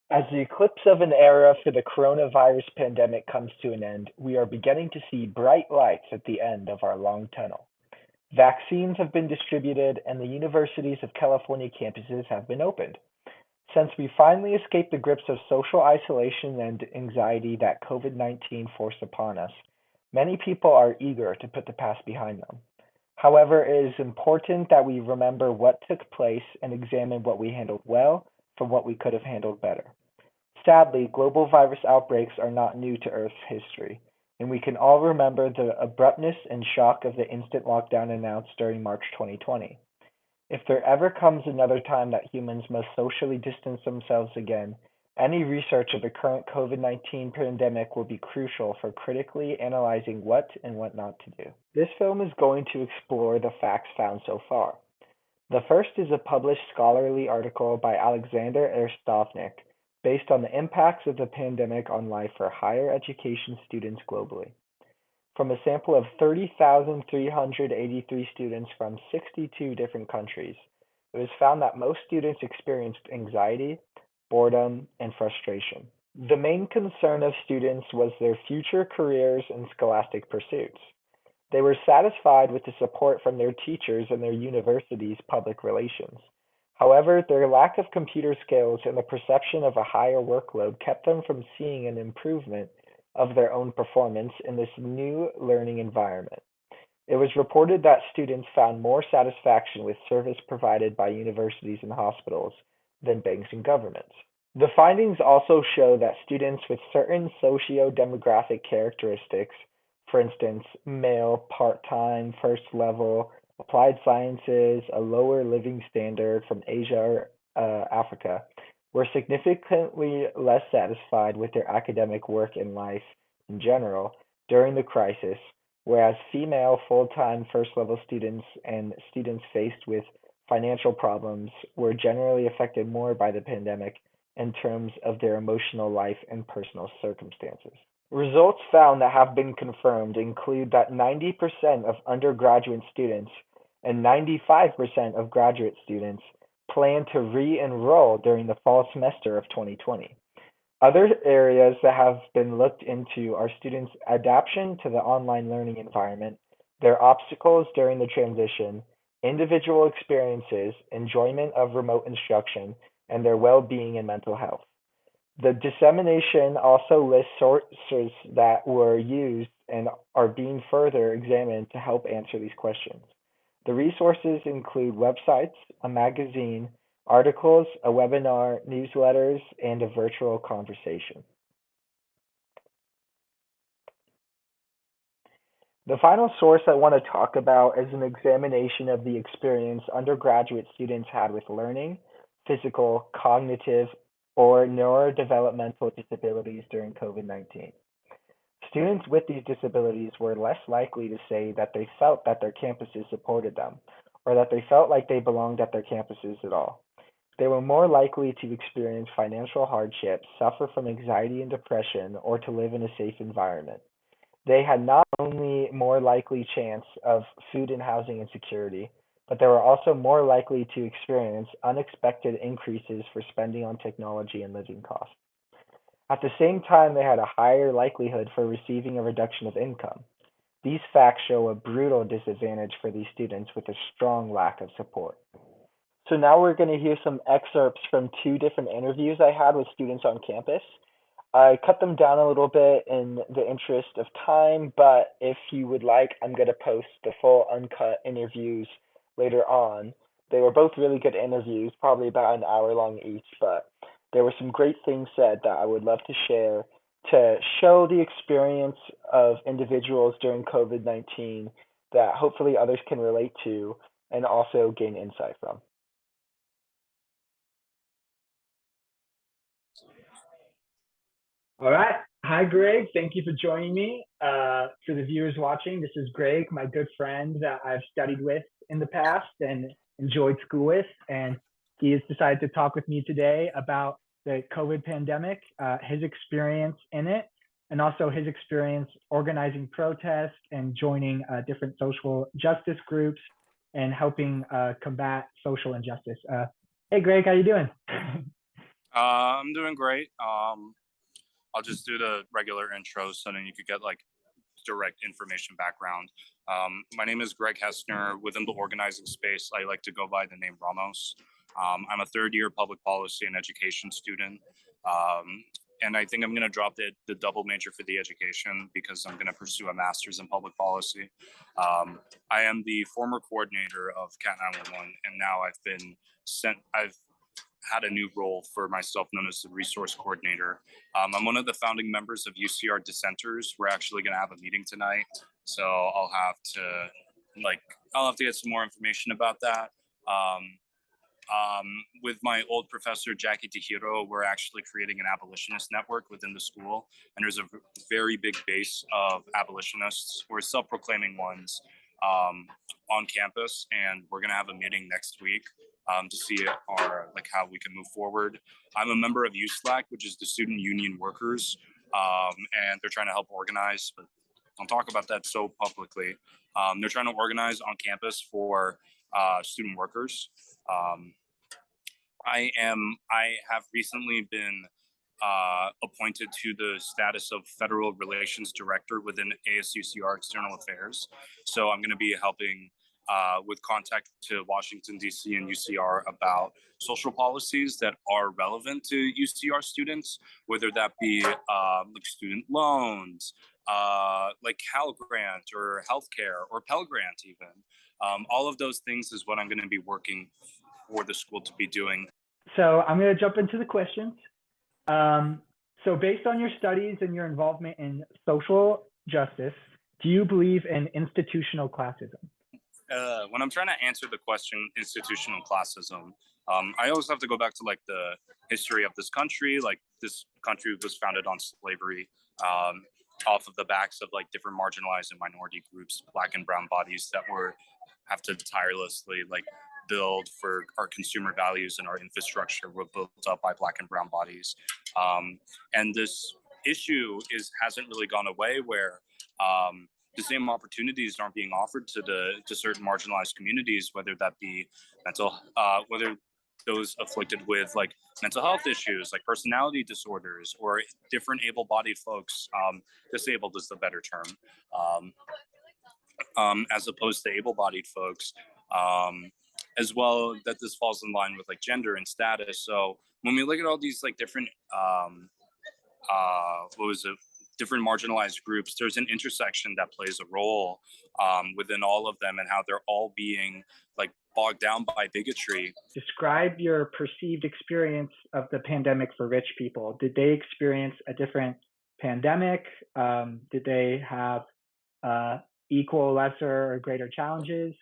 As the eclipse of an era for the coronavirus pandemic comes to an end, we are beginning to see bright lights at the end of our long tunnel. Vaccines have been distributed and the universities of California campuses have been opened. Since we finally escaped the grips of social isolation and anxiety that COVID-19 forced upon us, many people are eager to put the past behind them. However, it is important that we remember what took place and examine what we handled well from what we could have handled better. Sadly, global virus outbreaks are not new to Earth's history, and we can all remember the abruptness and shock of the instant lockdown announced during March 2020. If there ever comes another time that humans must socially distance themselves again, any research of the current COVID-19 pandemic will be crucial for critically analyzing what and what not to do. This film is going to explore the facts found so far. The first is a published scholarly article by Alexander Erstovnik based on the impacts of the pandemic on life for higher education students globally. From a sample of 30,383 students from 62 different countries, it was found that most students experienced anxiety, boredom, and frustration. The main concern of students was their future careers and scholastic pursuits. They were satisfied with the support from their teachers and their university's public relations. However, their lack of computer skills and the perception of a higher workload kept them from seeing an improvement of their own performance in this new learning environment. It was reported that students found more satisfaction with service provided by universities and hospitals than banks and governments. The findings also show that students with certain socio-demographic characteristics, for instance, male, part-time, first level, applied sciences, a lower living standard from Asia or Africa, were significantly less satisfied with their academic work and life in general during the crisis, whereas female full-time first-level students and students faced with financial problems were generally affected more by the pandemic in terms of their emotional life and personal circumstances. Results found that have been confirmed include that 90% of undergraduate students and 95% of graduate students plan to re-enroll during the fall semester of 2020. Other areas that have been looked into are students' adaptation to the online learning environment, their obstacles during the transition, individual experiences, enjoyment of remote instruction, and their well-being and mental health. The dissemination also lists sources that were used and are being further examined to help answer these questions. The resources include websites, a magazine, articles, a webinar, newsletters, and a virtual conversation. The final source I want to talk about is an examination of the experience undergraduate students had with learning, physical, cognitive, or neurodevelopmental disabilities during COVID-19. Students with these disabilities were less likely to say that they felt that their campuses supported them, or that they felt like they belonged at their campuses at all. They were more likely to experience financial hardship, suffer from anxiety and depression, or to live in a safe environment. They had not only more likely chance of food and housing insecurity, but they were also more likely to experience unexpected increases for spending on technology and living costs. At the same time, they had a higher likelihood for receiving a reduction of income. These facts show a brutal disadvantage for these students with a strong lack of support. So now we're going to hear some excerpts from two different interviews I had with students on campus. I cut them down a little bit in the interest of time, but if you would like, I'm going to post the full uncut interviews later on. They were both really good interviews, probably about an hour long each, but there were some great things said that I would love to share to show the experience of individuals during COVID-19 that hopefully others can relate to and also gain insight from. All right. Hi, Greg. Thank you for joining me. For the viewers watching, this is Greg, my good friend that I've studied with in the past and enjoyed school with. And he has decided to talk with me today about the COVID pandemic, his experience in it, and also his experience organizing protests and joining different social justice groups and helping combat social injustice. Hey, Greg, how you doing? I'm doing great. I'll just do the regular intro so then you could get like direct information background. My name is Greg Hessner. Within the organizing space, I like to go by the name Ramos. I'm a third year public policy and education student. And I think I'm going to drop the double major for the education because I'm going to pursue a master's in public policy. I am the former coordinator of Cat 911, and now I've had a new role for myself known as the resource coordinator. I'm one of the founding members of UCR Dissenters. We're actually going to have a meeting tonight, so like I'll have to get some more information about that. With my old professor, Jackie Tahiro, we're actually creating an abolitionist network within the school. And there's a very big base of abolitionists or self-proclaiming ones on campus. And we're going to have a meeting next week to see how we can move forward. I'm a member of USLAC, which is the Student Union Workers. And they're trying to help organize, but don't talk about that so publicly. They're trying to organize on campus for student workers. I have recently been appointed to the status of Federal Relations Director within ASUCR External Affairs. So I'm going to be helping with contact to Washington, D.C. and UCR about social policies that are relevant to UCR students, whether that be like student loans, like Cal Grant or healthcare or Pell Grant even. All of those things is what I'm going to be working for the school to be doing. So I'm going to jump into the questions. So based on your studies and your involvement in social justice, do you believe in institutional classism? When I'm trying to answer the question, institutional classism, I always have to go back to like the history of this country. Like this country was founded on slavery, off of the backs of like different marginalized and minority groups, Black and brown bodies that have to tirelessly like build for our consumer values, and our infrastructure were built up by Black and brown bodies. And this issue hasn't really gone away, where the same opportunities aren't being offered to certain marginalized communities, whether that be whether those afflicted with like mental health issues, like personality disorders, or different able-bodied folks. Disabled is the better term, as opposed to able-bodied folks. As well, that this falls in line with like gender and status. So when we look at all these like different different marginalized groups, there's an intersection that plays a role within all of them, and how they're all being like bogged down by bigotry. Describe your perceived experience of the pandemic for rich people. Did they experience a different pandemic? Did they have equal, lesser, or greater challenges?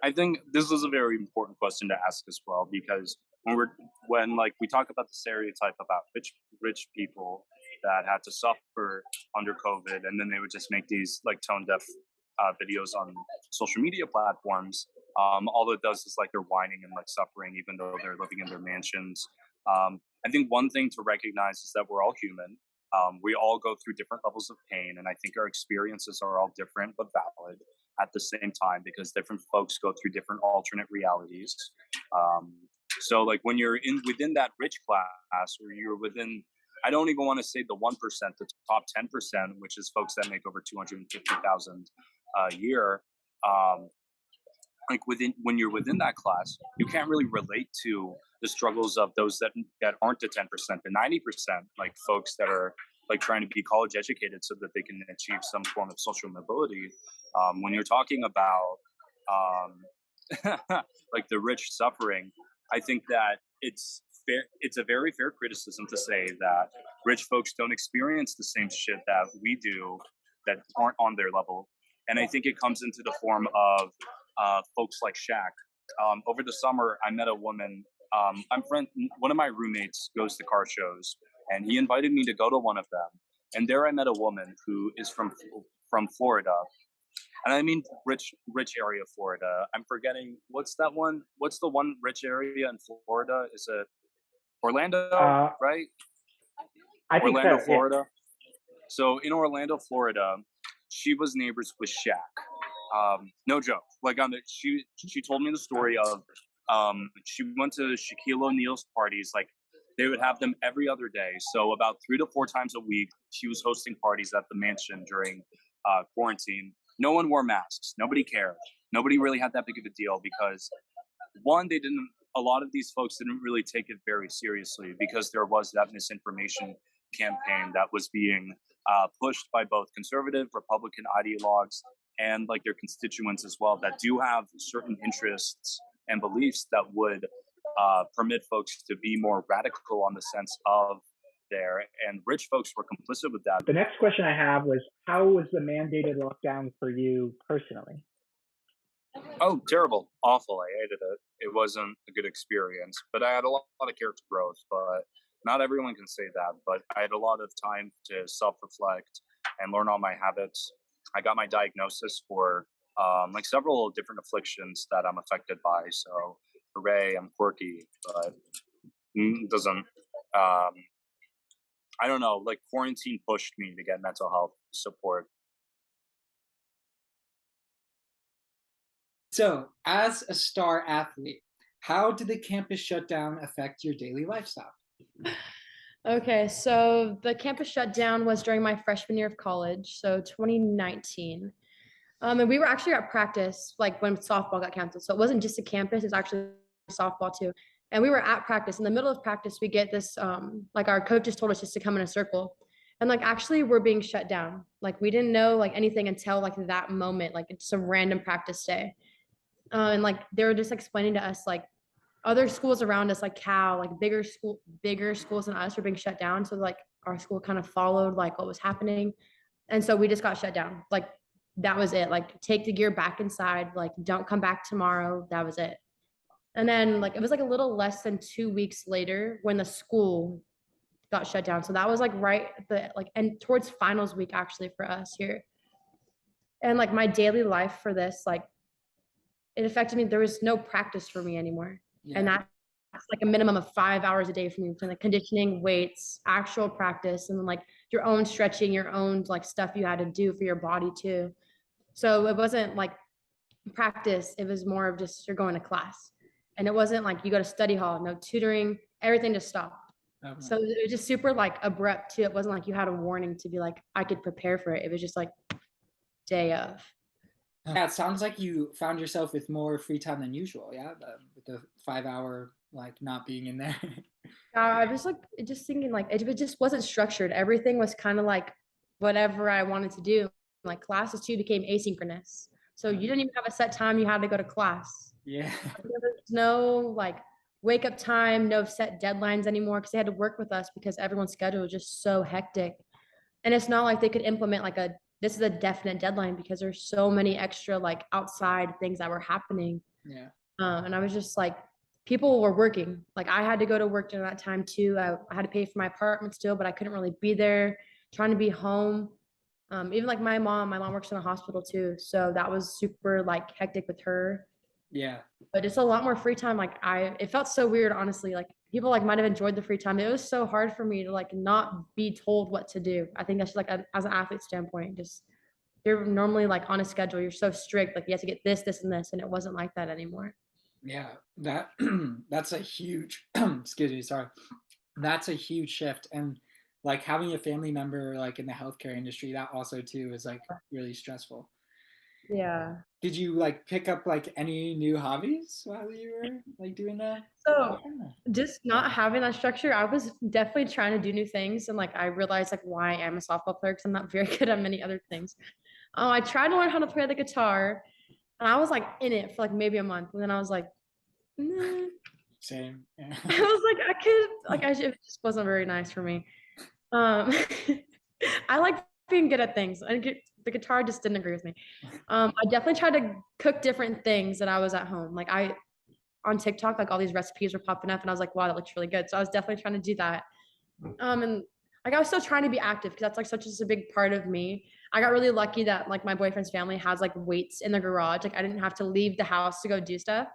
I think this is a very important question to ask as well, because when we talk about the stereotype about rich people that had to suffer under COVID, and then they would just make these like tone deaf videos on social media platforms. All it does is like they're whining and like suffering, even though they're living in their mansions. I think one thing to recognize is that we're all human. We all go through different levels of pain, and I think our experiences are all different but valid at the same time, because different folks go through different alternate realities. So like when you're within that rich class, or you're within, I don't even want to say the 1%, the top 10%, which is folks that make over 250,000 a year. When you're within that class, you can't really relate to the struggles of those that aren't the 10%, the 90%, like folks that are like trying to be college educated so that they can achieve some form of social mobility. When you're talking about like the rich suffering, I think that it's fair. It's a very fair criticism to say that rich folks don't experience the same shit that we do, that aren't on their level. And I think it comes into the form of folks like Shaq. Over the summer, I met a woman. One of my roommates goes to car shows, and he invited me to go to one of them. And there I met a woman who is from Florida. And I mean rich area of Florida. I'm forgetting, what's that one? What's the one rich area in Florida? Is it Orlando, right? I think Orlando, so, Florida. yeah. So in Orlando, Florida, she was neighbors with Shaq. No joke. Like she told me the story of she went to Shaquille O'Neal's parties like They would have them every other day. So about 3 to 4 times a week, she was hosting parties at the mansion during quarantine. No one wore masks. Nobody cared. Nobody really had that big of a deal because one, they didn't. A lot of these folks didn't really take it very seriously because there was that misinformation campaign that was being pushed by both conservative Republican ideologues and like their constituents as well that do have certain interests and beliefs that would permit folks to be more radical on the sense of there, and rich folks were complicit with that. The next question I have was, how was the mandated lockdown for you personally? Oh, terrible, awful. I hated it. It wasn't a good experience, but I had a lot of character growth. But not everyone can say that. But I had a lot of time to self-reflect and learn all my habits. I got my diagnosis for like several different afflictions that I'm affected by. So, hooray, I'm quirky, but doesn't. Um, I don't know. Like quarantine pushed me to get mental health support. So, as a star athlete, how did the campus shutdown affect your daily lifestyle? Okay, so the campus shutdown was during my freshman year of college, so 2019. And we were actually at practice, like when softball got canceled. So it wasn't just a campus, it's actually softball too. And we were at practice. In the middle of practice, we get this, like our coaches told us just to come in a circle. And like actually we're being shut down. Like we didn't know like anything until like that moment, like it's some random practice day. And like they were just explaining to us like other schools around us, like Cal, like bigger schools than us were being shut down. So like our school kind of followed like what was happening. And so we just got shut down. Like that was it. Like take the gear back inside, like don't come back tomorrow. That was it. And then like it was like a little less than 2 weeks later when the school got shut down. So that was like right at the like and towards finals week actually for us here. And like my daily life for this, like it affected me. There was no practice for me anymore. Yeah. And that's like a minimum of 5 hours a day for me between like conditioning, weights, actual practice, and then like your own stretching, your own like stuff you had to do for your body too. So it wasn't like practice, it was more of just you're going to class. And it wasn't like you go to study hall, no tutoring, everything just stopped. Okay. So it was just super like abrupt too. It wasn't like you had a warning to be like, I could prepare for it. It was just like day of. Yeah, it sounds like you found yourself with more free time than usual. Yeah, with the 5 hour like not being in there. I was like just thinking like it just wasn't structured. Everything was kind of like whatever I wanted to do. Like classes too became asynchronous. So you didn't even have a set time you had to go to class. Yeah. There was no like wake up time, no set deadlines anymore because they had to work with us because everyone's schedule was just so hectic. And it's not like they could implement like this is a definite deadline because there's so many extra like outside things that were happening. Yeah. And I was just like, people were working. Like I had to go to work during that time too. I had to pay for my apartment still, but I couldn't really be there. Trying to be home. Even like my mom works in a hospital too. So that was super like hectic with her. Yeah. But it's a lot more free time. Like it felt so weird, honestly. Like people like might have enjoyed the free time. It was so hard for me to like not be told what to do. I think that's like as an athlete standpoint, just you're normally like on a schedule. You're so strict. Like you have to get this, this, and this, and it wasn't like that anymore. Yeah. That that's a huge excuse me, sorry. That's a huge shift. And like having a family member like in the healthcare industry, that also too is like really stressful. Yeah. Did you like pick up like any new hobbies while you were like doing that? So just not having that structure, I was definitely trying to do new things. And like I realized like why I am a softball player because I'm not very good at many other things. I tried to learn how to play the guitar and I was like in it for like maybe a month. And then I was like, nah. Same. Yeah. I was like, I could like it just wasn't very nice for me. I like being good at things. The guitar just didn't agree with me. I definitely tried to cook different things that I was at home. Like on TikTok, like all these recipes were popping up and I was like, wow, that looks really good. So I was definitely trying to do that. And like I was still trying to be active because that's like such a big part of me. I got really lucky that like my boyfriend's family has like weights in the garage. Like I didn't have to leave the house to go do stuff.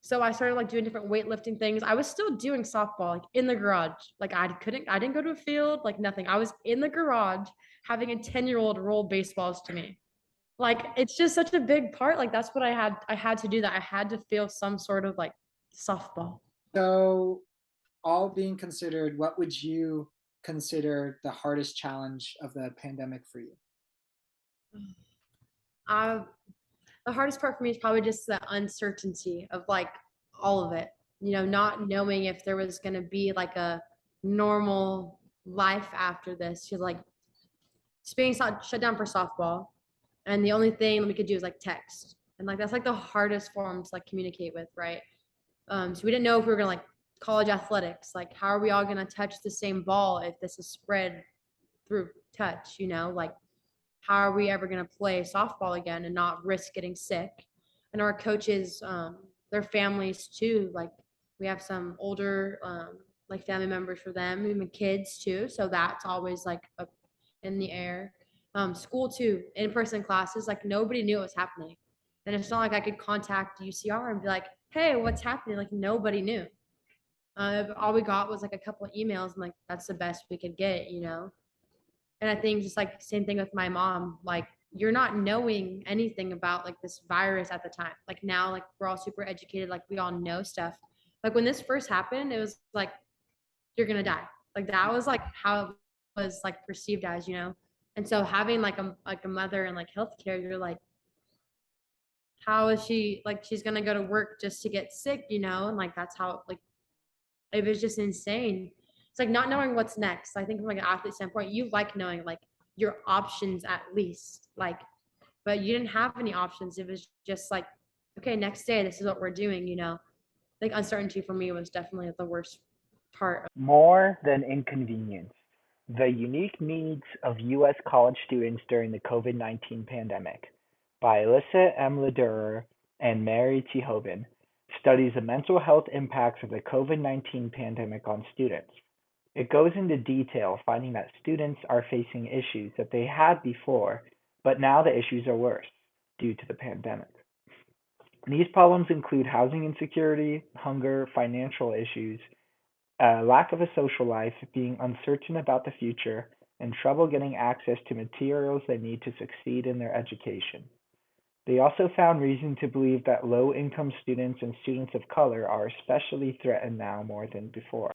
So I started like doing different weightlifting things. I was still doing softball like in the garage. Like I didn't go to a field, like nothing. I was in the garage having a 10-year-old roll baseballs to me. Like it's just such a big part. Like that's what I had to do that. I had to feel some sort of like softball. So all being considered, what would you consider the hardest challenge of the pandemic for you? Uh, the hardest part for me is probably just the uncertainty of like all of it. You know, not knowing if there was going to be like a normal life after this. Because like Spain shut down for softball, and the only thing we could do is like text, and like that's like the hardest form to like communicate with, right? So we didn't know if we were gonna like college athletics, like how are we all gonna touch the same ball if this is spread through touch, you know, like how are we ever going to play softball again and not risk getting sick? And our coaches, their families too, like we have some older like family members for them, even kids too, so that's always like up in the air. School too, in-person classes, like nobody knew what was happening, and it's not like I could contact UCR and be like, hey, what's happening, like nobody knew. All we got was like a couple of emails, and like that's the best we could get, you know. And I think just like same thing with my mom, like you're not knowing anything about like this virus at the time. Like now, like we're all super educated, like we all know stuff. Like when this first happened, it was like you're gonna die. Like that was like how it was like perceived as, you know. And so having like a mother and like healthcare, you're like, how is she like she's gonna go to work just to get sick, you know? And like that's how like it was just insane. It's like not knowing what's next. I think from like an athlete standpoint, you like knowing like your options at least. Like, but you didn't have any options. It was just like, okay, next day, this is what we're doing, you know. Like uncertainty for me was definitely the worst part. More than inconvenience, the unique needs of U.S. college students during the COVID-19 pandemic by Alyssa M. Lederer and Mary T. Hoban studies the mental health impacts of the COVID-19 pandemic on students. It goes into detail, finding that students are facing issues that they had before, but now the issues are worse due to the pandemic. These problems include housing insecurity, hunger, financial issues, lack of a social life, being uncertain about the future, and trouble getting access to materials they need to succeed in their education. They also found reason to believe that low income students and students of color are especially threatened now more than before.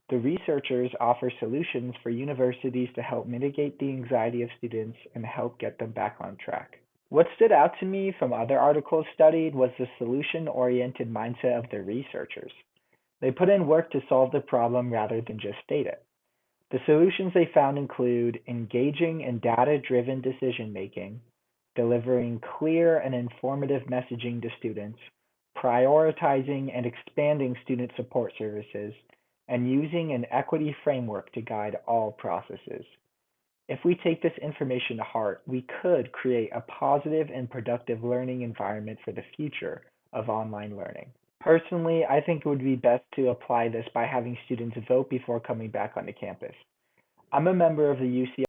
The researchers offer solutions for universities to help mitigate the anxiety of students and help get them back on track. What stood out to me from other articles studied was the solution oriented mindset of the researchers. They put in work to solve the problem rather than just state it. The solutions they found include engaging in data driven decision making, delivering clear and informative messaging to students, prioritizing and expanding student support services, and using an equity framework to guide all processes. If we take this information to heart, we could create a positive and productive learning environment for the future of online learning. Personally, I think it would be best to apply this by having students vote before coming back onto campus. I'm a member of the UCI